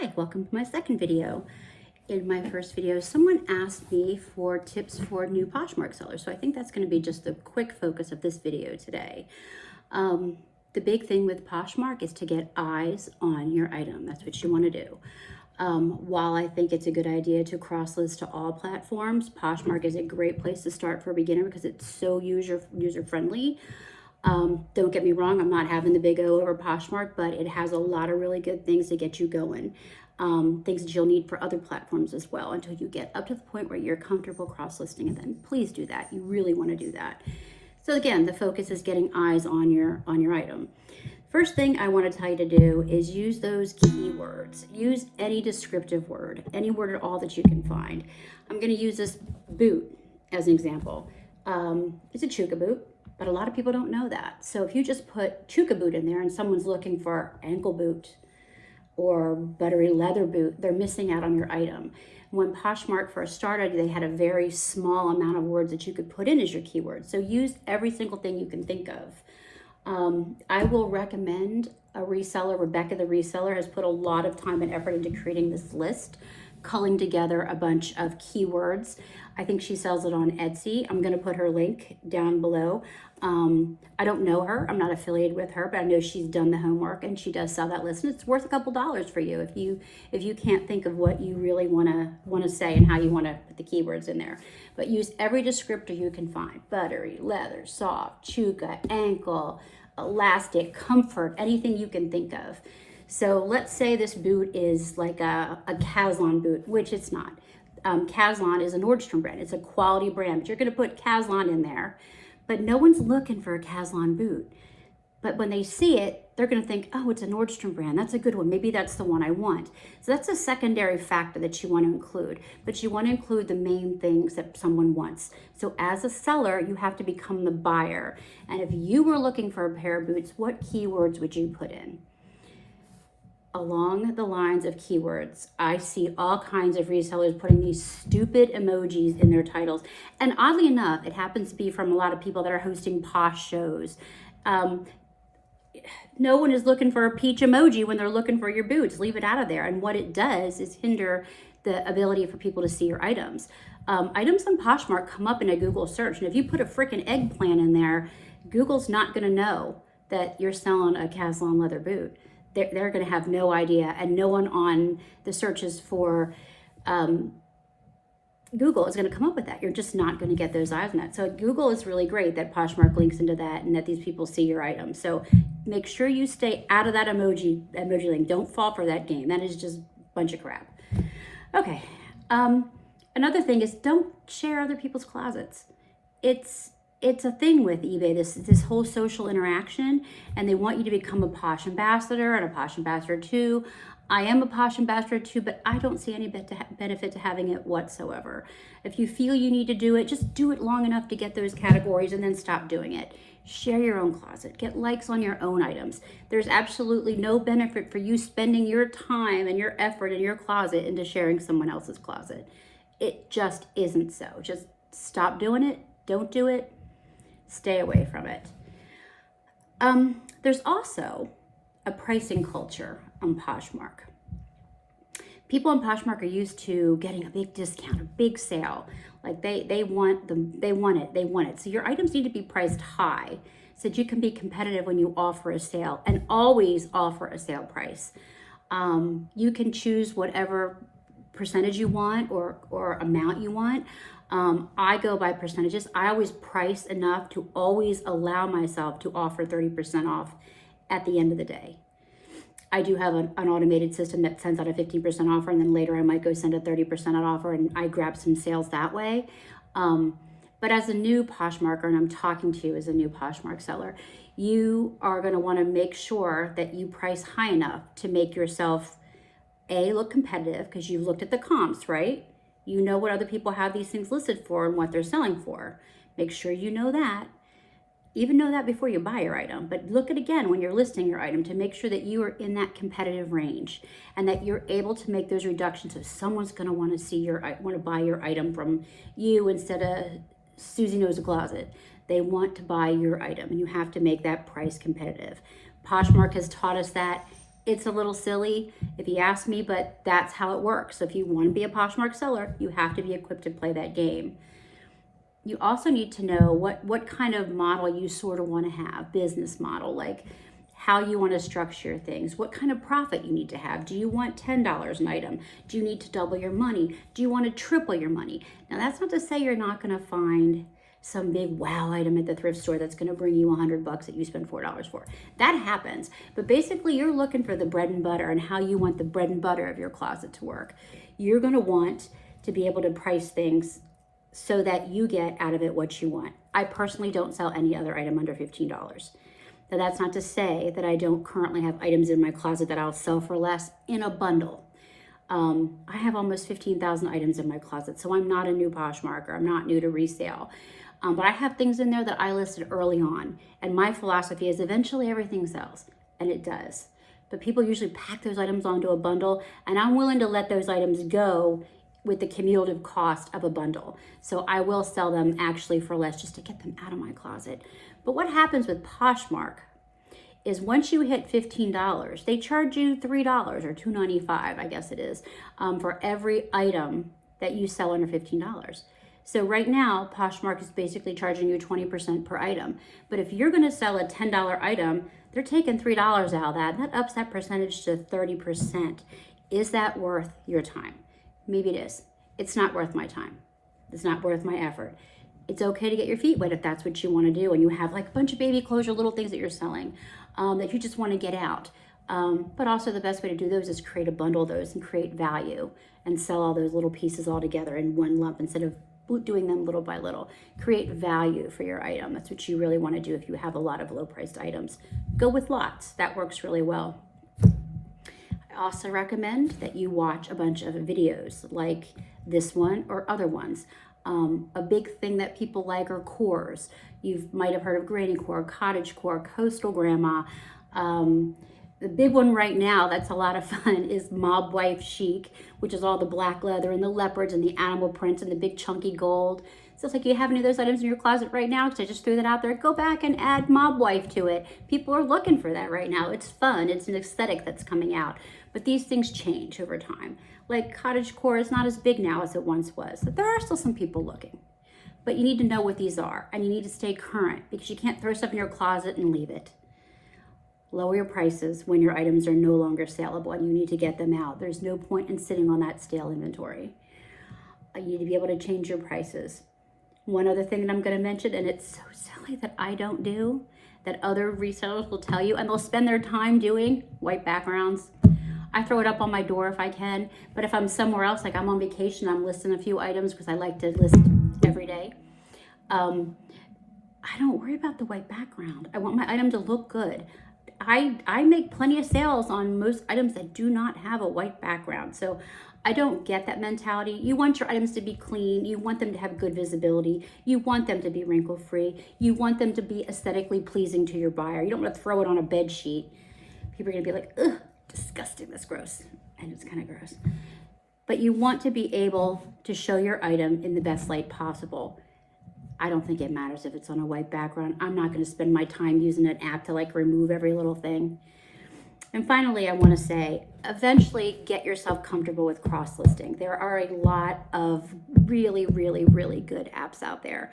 Hi, welcome to my second video. In my first video, someone asked me for tips for new Poshmark sellers. So I think that's going to be just the quick focus of this video today. The big thing with Poshmark is to get eyes on your item. That's what you want to do. While I think it's a good idea to cross-list to all platforms, Poshmark is a great place to start for a beginner because it's so user-friendly. Don't get me wrong, I'm not having the big O over Poshmark, but it has a lot of really good things to get you going. Things that you'll need for other platforms as well until you get up to the point where you're comfortable cross-listing, and then please do that. You really want to do that. So again, the focus is getting eyes on your item. First thing I want to tell you to do is use those keywords. Use any descriptive word, any word at all that you can find. I'm going to use this boot as an example. It's a Chuka boot, but a lot of people don't know that. So if you just put Chuka boot in there and someone's looking for ankle boot or buttery leather boot, they're missing out on your item. When Poshmark first started, they had a very small amount of words that you could put in as your keywords. So use every single thing you can think of. I will recommend a reseller. Rebecca, the reseller, has put a lot of time and effort into creating this list, culling together a bunch of keywords. I think she sells it on Etsy. I'm going to put her link down below. I don't know her. I'm not affiliated with her, but I know she's done the homework and she does sell that list, and it's worth a couple dollars for you if you can't think of what you really want to say and how you want to put the keywords in there. But use every descriptor you can find: buttery, leather, soft, Chuka, ankle, elastic, comfort, anything you can think of. So let's say this boot is like a Caslon boot, which it's not. Caslon is a Nordstrom brand. It's a quality brand, but you're going to put Caslon in there. But no one's looking for a Caslon boot. But when they see it, they're going to think, oh, it's a Nordstrom brand. That's a good one. Maybe that's the one I want. So that's a secondary factor that you want to include. But you want to include the main things that someone wants. So as a seller, you have to become the buyer. And if you were looking for a pair of boots, what keywords would you put in? Along the lines of keywords, I see all kinds of resellers putting these stupid emojis in their titles. And oddly enough, it happens to be from a lot of people that are hosting posh shows. No one is looking for a peach emoji when they're looking for your boots. Leave it out of there. And what it does is hinder the ability for people to see your items. Items on Poshmark come up in a Google search. And if you put a freaking eggplant in there, Google's not going to know that you're selling a Caslon leather boot. They're going to have no idea, and no one on the searches for Google is going to come up with that. You're just not going to get those eyes on that. So Google is really great that Poshmark links into that and that these people see your items. So make sure you stay out of that emoji link. Don't fall for that game. That is just a bunch of crap. Okay. Another thing is, don't share other people's closets. It's a thing with eBay, this whole social interaction, and they want you to become a Posh ambassador and a Posh ambassador too. I am a Posh ambassador too, but I don't see any benefit to having it whatsoever. If you feel you need to do it, just do it long enough to get those categories and then stop doing it. Share your own closet. Get likes on your own items. There's absolutely no benefit for you spending your time and your effort in your closet into sharing someone else's closet. It just isn't so. Just stop doing it. Don't do it. Stay away from it. There's also a pricing culture on Poshmark. People on Poshmark are used to getting a big discount, a big sale. Like they want it. So your items need to be priced high so that you can be competitive when you offer a sale, and always offer a sale price. You can choose whatever percentage you want or amount you want. I go by percentages. I always price enough to always allow myself to offer 30% off at the end of the day. I do have an automated system that sends out a 15% offer, and then later I might go send a 30% offer, and I grab some sales that way. But as a new Poshmarker, and I'm talking to you as a new Poshmark seller, you are going to want to make sure that you price high enough to make yourself look competitive, because you've looked at the comps, right? You know what other people have these things listed for and what they're selling for. Make sure you know that. Even know that before you buy your item, but look at again when you're listing your item to make sure that you are in that competitive range and that you're able to make those reductions if someone's going to want to buy your item from you instead of Susie Knows a Closet. They want to buy your item, and you have to make that price competitive. Poshmark has taught us that. It's a little silly. if you ask me, but that's how it works. So if you want to be a Poshmark seller, you have to be equipped to play that game. You also need to know what kind of model you sort of want to have, business model, like how you want to structure things, what kind of profit you need to have. Do you want $10 an item? Do you need to double your money? Do you want to triple your money? Now, that's not to say you're not going to find some big wow item at the thrift store that's going to bring you $100 that you spend $4 for. That happens. But basically, you're looking for the bread and butter and how you want the bread and butter of your closet to work. You're going to want to be able to price things so that you get out of it what you want. I personally don't sell any other item under $15. Now, that's not to say that I don't currently have items in my closet that I'll sell for less in a bundle. I have almost 15,000 items in my closet, so I'm not a new Poshmarker. I'm not new to resale. But I have things in there that I listed early on. And my philosophy is eventually everything sells, and it does. But people usually pack those items onto a bundle, and I'm willing to let those items go with the cumulative cost of a bundle. So I will sell them actually for less just to get them out of my closet. But what happens with Poshmark is once you hit $15, they charge you $3 or $2.95, I guess it is, for every item that you sell under $15. So right now, Poshmark is basically charging you 20% per item. But if you're gonna sell a $10 item, they're taking $3 out of that. That ups that percentage to 30%. Is that worth your time? Maybe it is. It's not worth my time. It's not worth my effort. It's okay to get your feet wet if that's what you want to do and you have like a bunch of baby clothes or little things that you're selling that you just want to get out. But also the best way to do those is create a bundle of those and create value and sell all those little pieces all together in one lump instead of doing them little by little. Create value for your item. That's what you really want to do if you have a lot of low priced items. Go with lots. That works really well. I also recommend that you watch a bunch of videos like this one or other ones. A big thing that people like are cores. You might have heard of granny core, cottage core, coastal grandma. The big one right now that's a lot of fun is mob wife chic, which is all the black leather and the leopards and the animal prints and the big chunky gold. So it's like, you have any of those items in your closet right now? Because I just threw that out there. Go back and add mob wife to it. People are looking for that right now. It's fun. It's an aesthetic that's coming out. But these things change over time. Like cottage core is not as big now as it once was. But there are still some people looking. But you need to know what these are. And you need to stay current because you can't throw stuff in your closet and leave it. Lower your prices when your items are no longer saleable and you need to get them out. There's no point in sitting on that stale inventory. You need to be able to change your prices. One other thing that I'm going to mention, and it's so silly that I don't do, that other resellers will tell you, and they'll spend their time doing white backgrounds. I throw it up on my door if I can, but if I'm somewhere else, like I'm on vacation, I'm listing a few items because I like to list every day. I don't worry about the white background. I want my item to look good. I make plenty of sales on most items that do not have a white background. So I don't get that mentality. You want your items to be clean. You want them to have good visibility. You want them to be wrinkle free. You want them to be aesthetically pleasing to your buyer. You don't want to throw it on a bed sheet. People are going to be like, ugh, disgusting, that's gross. And it's kind of gross. But you want to be able to show your item in the best light possible. I don't think it matters if it's on a white background. I'm not going to spend my time using an app to like remove every little thing. And finally, I want to say, eventually get yourself comfortable with cross-listing. There are a lot of really, really, really good apps out there.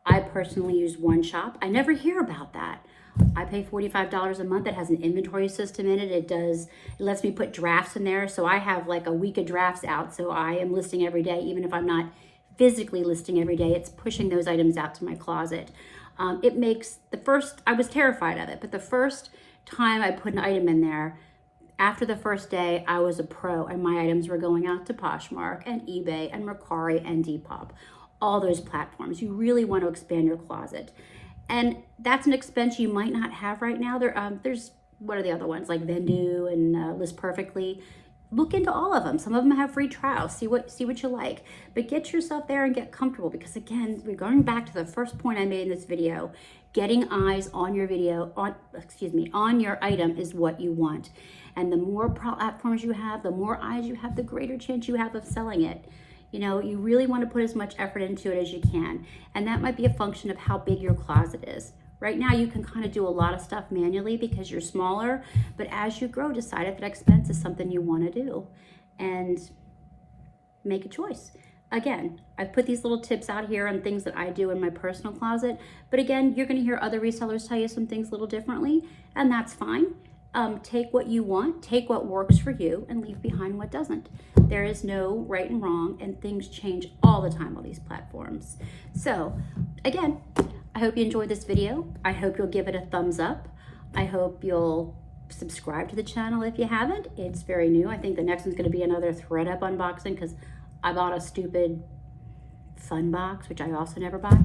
I personally use One Shop. I never hear about that. I pay $45 a month. It has an inventory system in it. It lets me put drafts in there. So I have like a week of drafts out. So I am listing every day, even if I'm not physically listing every day. It's pushing those items out to my closet. It makes I was terrified of it, but the first time I put an item in there, after the first day, I was a pro and my items were going out to Poshmark and eBay and Mercari and Depop, all those platforms. You really want to expand your closet. And that's an expense you might not have right now. There's, what are the other ones? Like Vendu and List Perfectly. Look into all of them. Some of them have free trials. See what you like. But get yourself there and get comfortable because again, we're going back to the first point I made in this video. Getting eyes on your on your item is what you want. And the more platforms you have, the more eyes you have, the greater chance you have of selling it. You know, you really want to put as much effort into it as you can. And that might be a function of how big your closet is. Right now you can kind of do a lot of stuff manually because you're smaller, but as you grow, decide if that expense is something you want to do and make a choice. Again, I've put these little tips out here on things that I do in my personal closet, but again, you're going to hear other resellers tell you some things a little differently, and that's fine. Take what you want, take what works for you, and leave behind what doesn't. There is no right and wrong, and things change all the time on these platforms. So again, I hope you enjoyed this video. I hope you'll give it a thumbs up. I hope you'll subscribe to the channel if you haven't. It's very new. I think the next one's going to be another ThredUp unboxing because I bought a stupid fun box, which I also never buy.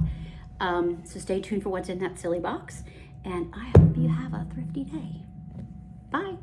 So stay tuned for what's in that silly box. And I hope you have a thrifty day. Bye.